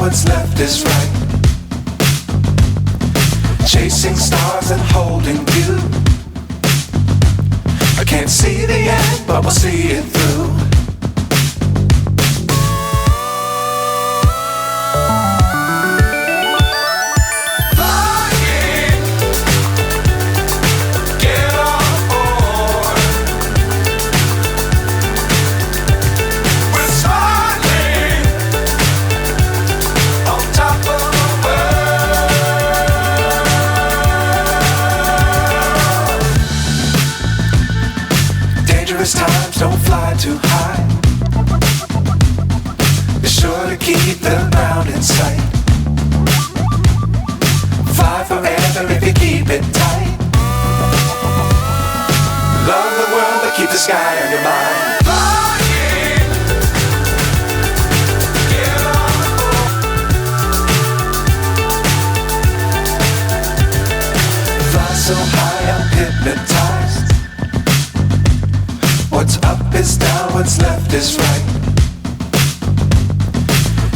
what's left is right. Chasing stars and holding you. I can't see the end, but we'll see it through. Times don't fly too high. Be sure to keep the ground in sight. Fly forever if you keep it tight. Love the world but keep the sky on your mind. Flying, get on board. Fly so high I'm hypnotized. What's up is down, what's left is right.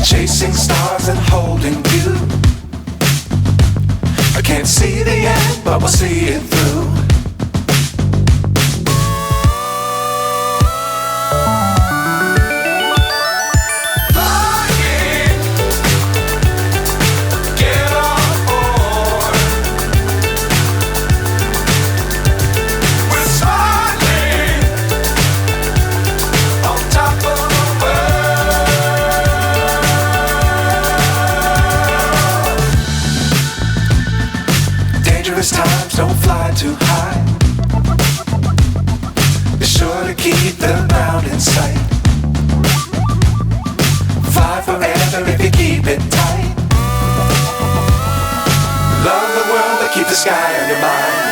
Chasing stars and holding you. I can't see the end, but we'll see it through. Times don't fly too high. Be sure to keep the ground in sight. Fly forever if you keep it tight. Love the world but keep the sky on your mind.